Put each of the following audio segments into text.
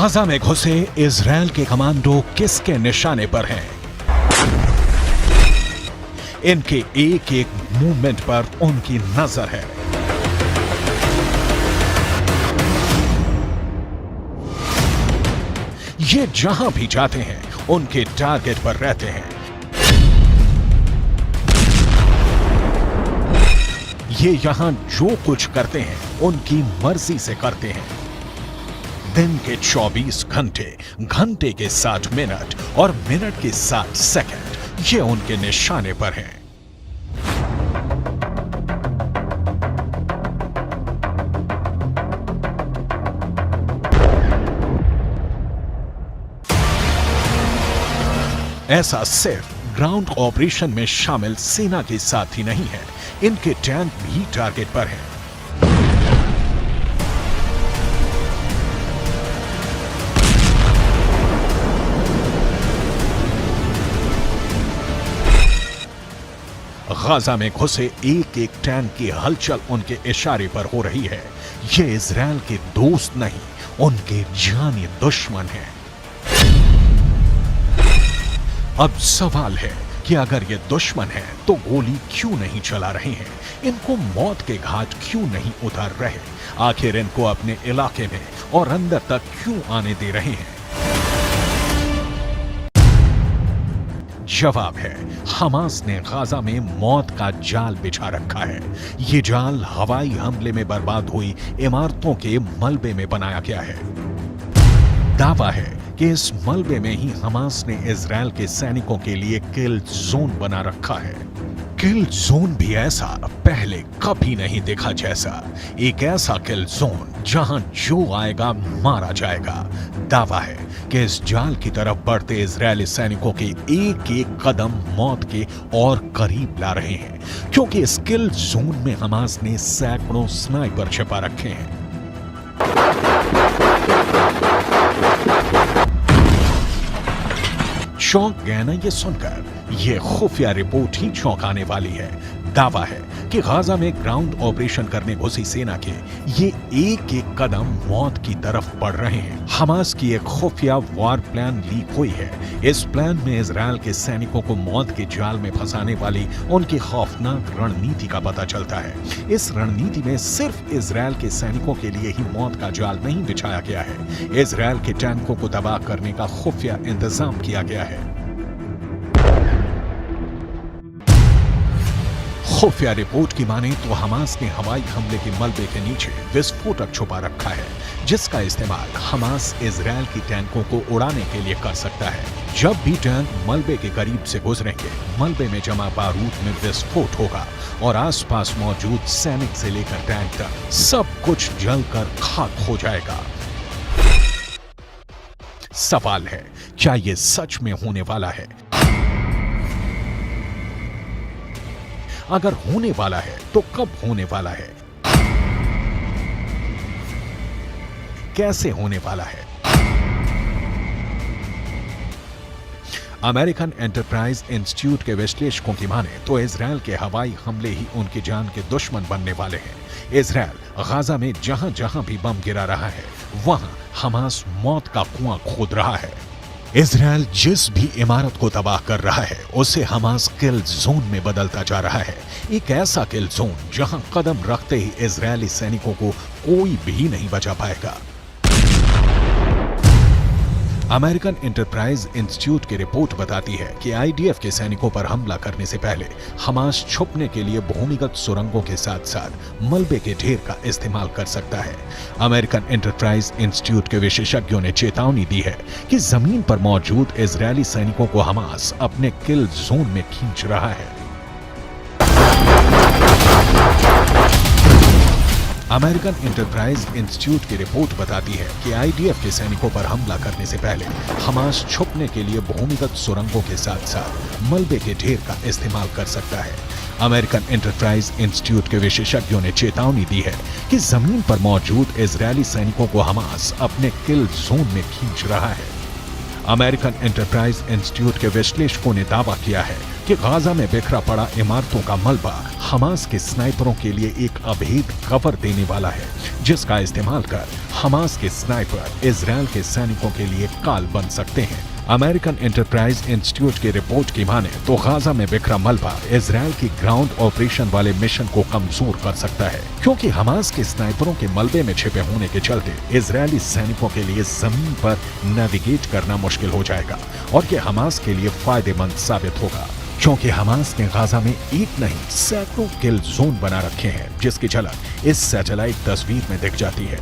Gaza में घुसे Israel के कमांडो किसके निशाने पर हैं? इनके एक एक मूवमेंट पर उनकी नजर है। ये जहां भी जाते हैं उनके टारगेट पर रहते हैं। ये यहां जो कुछ करते हैं उनकी मर्जी से करते हैं। दिन के 24 घंटे, घंटे के 60 मिनट और मिनट के 60 सेकंड ये उनके निशाने पर हैं। ऐसा सिर्फ ग्राउंड ऑपरेशन में शामिल सेना के साथ ही नहीं है, इनके टैंक भी टारगेट पर हैं। गाजा में घुसे एक एक टैंक की हलचल उनके इशारे पर हो रही है। ये इजरायल के दोस्त नहीं, उनके जानी दुश्मन हैं। अब सवाल है कि अगर ये दुश्मन है तो गोली क्यों नहीं चला रहे हैं? इनको मौत के घाट क्यों नहीं उतार रहे? आखिर इनको अपने इलाके में और अंदर तक क्यों आने दे रहे हैं? जवाब है, हमास ने गाजा में मौत का जाल बिछा रखा है। ये जाल हवाई हमले में बर्बाद हुई इमारतों के मलबे में बनाया गया है। दावा है कि इस मलबे में ही हमास ने इजरायल के सैनिकों के लिए किल जोन बना रखा है। किल जोन भी ऐसा पहले कभी नहीं देखा जैसा। एक ऐसा किल जोन जहां जो आएगा मारा जाएगा। दावा है कि इस जाल की तरफ बढ़ते इजरायली सैनिकों के एक एक कदम मौत के और करीब ला रहे हैं, क्योंकि इस किल जोन में हमास ने सैकड़ों स्नाइपर छिपा रखे हैं। चौंक गए ना ये सुनकर? ये खुफिया रिपोर्ट ही चौंकाने वाली है। दावा है कि गाजा में ग्राउंड ऑपरेशन करने घुसी सेना के ये एक एक कदम मौत की तरफ बढ़ रहे हैं। हमास की एक खुफिया वॉर प्लान लीक हुई है। इस प्लान में इजरायल के सैनिकों को मौत के जाल में फंसाने वाली उनकी खौफनाक रणनीति का पता चलता है। इस रणनीति में सिर्फ इजरायल के सैनिकों के लिए ही मौत का जाल नहीं बिछाया गया है, इजरायल के टैंकों को तबाह करने का खुफिया इंतजाम किया गया है। खुफिया रिपोर्ट की माने तो हमास ने हवाई हमले के मलबे के नीचे विस्फोटक छुपा रखा है, जिसका इस्तेमाल हमास इजरायल की टैंकों को उड़ाने के लिए कर सकता है। जब भी टैंक मलबे के करीब से गुजरेंगे, मलबे में जमा बारूद में विस्फोट होगा और आसपास मौजूद सैनिक से लेकर टैंक तक सब कुछ जलकर खाक हो जाएगा। सवाल है, क्या ये सच में होने वाला है? अगर होने वाला है तो कब होने वाला है? कैसे होने वाला है? अमेरिकन एंटरप्राइज इंस्टीट्यूट के विश्लेषकों की माने तो इजरायल के हवाई हमले ही उनकी जान के दुश्मन बनने वाले हैं। इजरायल गाजा में जहां जहां भी बम गिरा रहा है, वहां हमास मौत का कुआं खोद रहा है। इजरायल जिस भी इमारत को तबाह कर रहा है उसे हमास किल जोन में बदलता जा रहा है। एक ऐसा किल जोन जहां कदम रखते ही इजरायली सैनिकों को कोई भी नहीं बचा पाएगा। अमेरिकन एंटरप्राइज इंस्टीट्यूट की रिपोर्ट बताती है कि आईडीएफ के सैनिकों पर हमला करने से पहले हमास छुपने के लिए भूमिगत सुरंगों के साथ साथ मलबे के ढेर का इस्तेमाल कर सकता है। अमेरिकन एंटरप्राइज इंस्टीट्यूट के विशेषज्ञों ने चेतावनी दी है कि जमीन पर मौजूद इजरायली सैनिकों को हमास अपने किल जोन में खींच रहा है। अमेरिकन एंटरप्राइज इंस्टीट्यूट की रिपोर्ट बताती है कि आईडीएफ के सैनिकों पर हमला करने से पहले हमास छुपने के लिए भूमिगत सुरंगों के साथ साथ मलबे के ढेर का इस्तेमाल कर सकता है। अमेरिकन एंटरप्राइज इंस्टीट्यूट के विशेषज्ञों ने चेतावनी दी है कि जमीन पर मौजूद इजरायली सैनिकों को हमास अपने किल जोन में खींच रहा है। अमेरिकन एंटरप्राइज इंस्टीट्यूट के विश्लेषकों ने दावा किया है कि गाजा में बिखरा पड़ा इमारतों का मलबा हमास के स्नाइपरों के लिए एक अभेद कवर देने वाला है, जिसका इस्तेमाल कर हमास के स्नाइपर इजरायल के सैनिकों के लिए काल बन सकते हैं। अमेरिकन एंटरप्राइज इंस्टीट्यूट की रिपोर्ट की माने तो गाजा में बिखरा मलबा इजरायल की ग्राउंड ऑपरेशन वाले मिशन को कमजोर कर सकता है, क्योंकि हमास के स्नाइपरों के मलबे में छिपे होने के चलते इजरायली सैनिकों के लिए जमीन पर नेविगेट करना मुश्किल हो जाएगा और ये हमास के लिए फायदेमंद साबित होगा, क्योंकि हमास ने गाजा में एक नहीं सैकड़ों किल जोन बना रखे हैं, जिसकी झलक इस सैटेलाइट तस्वीर में दिख जाती है।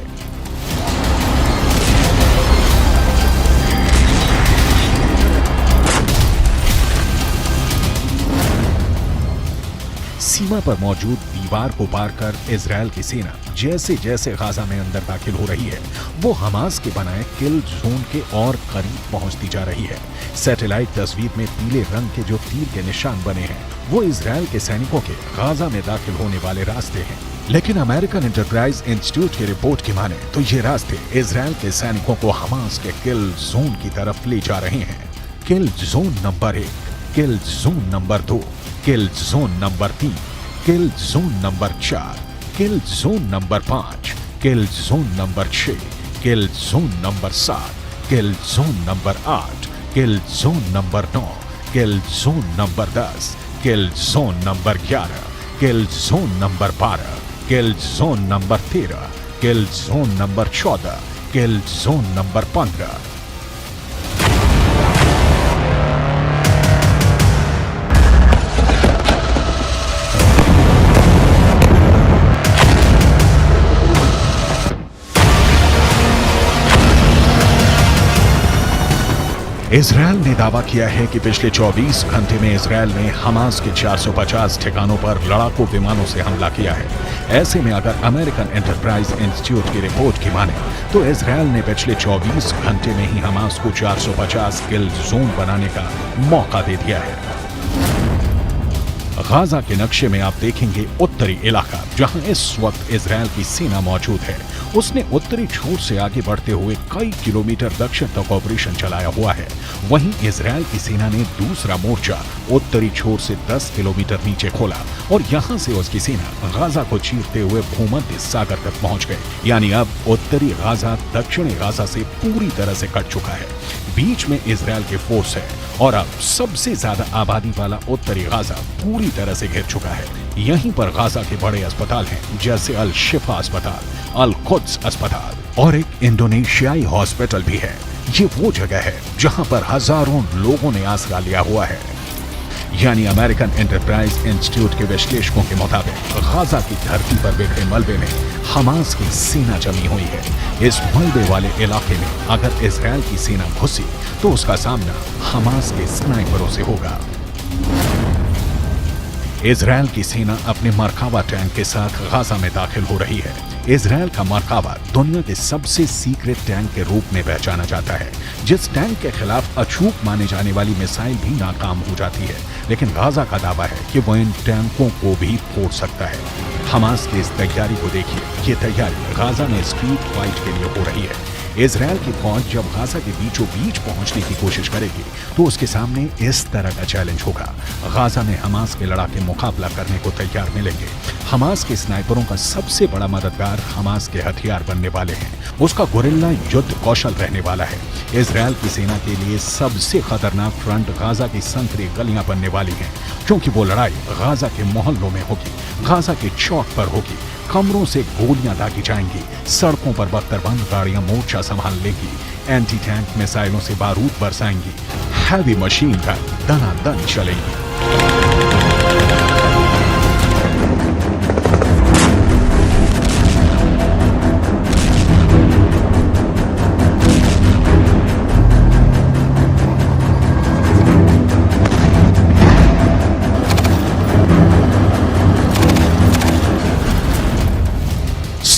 सीमा पर मौजूद दीवार को पार कर इजरायल की सेना जैसे जैसे गाजा में अंदर दाखिल हो रही है, वो हमास के बनाए किल जोन के और करीब पहुंचती जा रही है। सैटेलाइट तस्वीर में पीले रंग के जो तीर के निशान बने हैं, वो इजरायल के सैनिकों के गाजा में दाखिल होने वाले रास्ते हैं। लेकिन अमेरिकन एंटरप्राइज इंस्टीट्यूट की रिपोर्ट की माने तो ये रास्ते इजरायल के सैनिकों को हमास के किल जोन की तरफ ले जा रहे हैं। किल जोन नंबर 1, किल जोन नंबर 2, किल जोन नंबर 3, किल जोन नंबर 4, किल जोन नंबर 5, किल जोन नंबर 6, किल जोन नंबर 7, किल जोन नंबर 8, किल जोन नंबर 9, किल जोन नंबर 10, किल जोन नंबर 11, किल जोन नंबर 12, किल जोन नंबर 13, किल जोन नंबर 14, किल जोन नंबर 15। इजरायल ने दावा किया है कि पिछले 24 घंटे में Israel ने Hamas के 450 ठिकानों पर लड़ाकू विमानों से हमला किया है। ऐसे में अगर अमेरिकन एंटरप्राइज इंस्टीट्यूट की रिपोर्ट की माने तो इजरायल ने पिछले 24 घंटे में ही हमास को 450 किल जोन बनाने का मौका दे दिया है। गाजा के नक्शे में आप देखेंगे उत्तरी इलाका जहां इस वक्त इजरायल की सेना मौजूद है, उसने उत्तरी छोर से आगे बढ़ते हुए कई किलोमीटर दक्षिण तक ऑपरेशन चलाया हुआ है। वहीं इजरायल की सेना ने दूसरा मोर्चा उत्तरी छोर से 10 किलोमीटर नीचे खोला और यहां से उसकी सेना गाजा को चीरते हुए भूमध्य सागर तक पहुंच गई। यानी अब उत्तरी गाजा दक्षिणी गाजा से पूरी तरह से कट चुका है। बीच में इजरायल के फोर्स है और अब सबसे ज्यादा आबादी वाला उत्तरी गाजा पूरी तरह से घिर चुका है। यहीं पर गाजा के बड़े अस्पताल हैं, जैसे अल शिफा अस्पताल, अल कुद्स अस्पताल और एक इंडोनेशियाई हॉस्पिटल भी है। ये वो जगह है जहां पर हजारों लोगों ने आसरा लिया हुआ है। यानी अमेरिकन एंटरप्राइज इंस्टीट्यूट के विश्लेषकों के मुताबिक गाजा की धरती पर बिखरे मलबे में हमास की सेना जमी हुई है। इस मलबे वाले इलाके में अगर इजरायल की सेना घुसी तो उसका सामना हमास के स्नाइपरों से होगा। इजरायल की सेना अपने मरकावा टैंक के साथ गाजा में दाखिल हो रही है। इजरायल का मरकावा दुनिया के सबसे सीक्रेट टैंक के रूप में पहचाना जाता है, जिस टैंक के खिलाफ अचूक माने जाने वाली मिसाइल भी नाकाम हो जाती है। लेकिन गाजा का दावा है कि वो इन टैंकों को भी फोड़ सकता है। हमास की इस तैयारी को देखिए, ये तैयारी गाजा में स्ट्रीट फाइट के लिए हो रही है। इजरायल की फौज जब गाजा के बीचों बीच पहुंचने की कोशिश करेगी तो उसके सामने इस तरह का चैलेंज होगा। गाजा में हमास के लड़ाके मुकाबला करने को तैयार मिलेंगे। हमास के स्नाइपरों का सबसे बड़ा मददगार हमास के हथियार बनने वाले हैं। उसका गुरिल्ला युद्ध कौशल रहने वाला है। इजरायल की सेना के लिए सबसे खतरनाक फ्रंट गाजा की संकरी गलियां बनने वाली हैं, क्योंकि वो लड़ाई गाजा के मोहल्लों में होगी, गाजा के चौक पर होगी। कमरों से गोलियां दागी जाएंगी, सड़कों पर बख्तरबंद गाड़ियां मोर्चा संभाल लेंगी, एंटी टैंक मिसाइलों से बारूद बरसाएंगी, हैवी मशीन गन दनादन चलेंगी।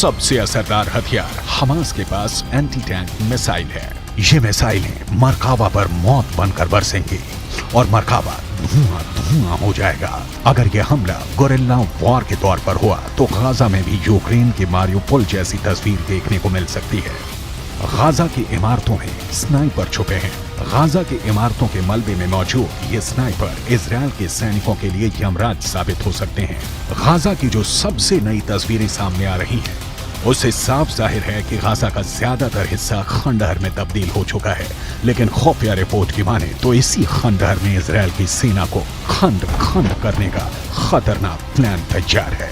सबसे असरदार हथियार हमास के पास एंटी टैंक मिसाइल है। ये मिसाइलें मरकावा पर मौत बनकर बरसेंगी और मरकावा धुआं धुआं हो जाएगा। अगर यह हमला गोरिल्ला वॉर के तौर पर हुआ तो गाजा में भी यूक्रेन के मारियोपोल जैसी तस्वीर देखने को मिल सकती है। गाजा की इमारतों में स्नाइपर छुपे हैं। गाजा की इमारतों के मलबे में मौजूद ये स्नाइपर इजरायल के सैनिकों के लिए यमराज साबित हो सकते हैं। गाजा की जो सबसे नई तस्वीरें सामने आ रही हैं, उससे साफ जाहिर है कि गाजा का ज्यादातर हिस्सा खंडहर में तब्दील हो चुका है। लेकिन खुफिया रिपोर्ट की माने तो इसी खंडहर में इजरायल की सेना को खंड खंड करने का खतरनाक प्लान तैयार है।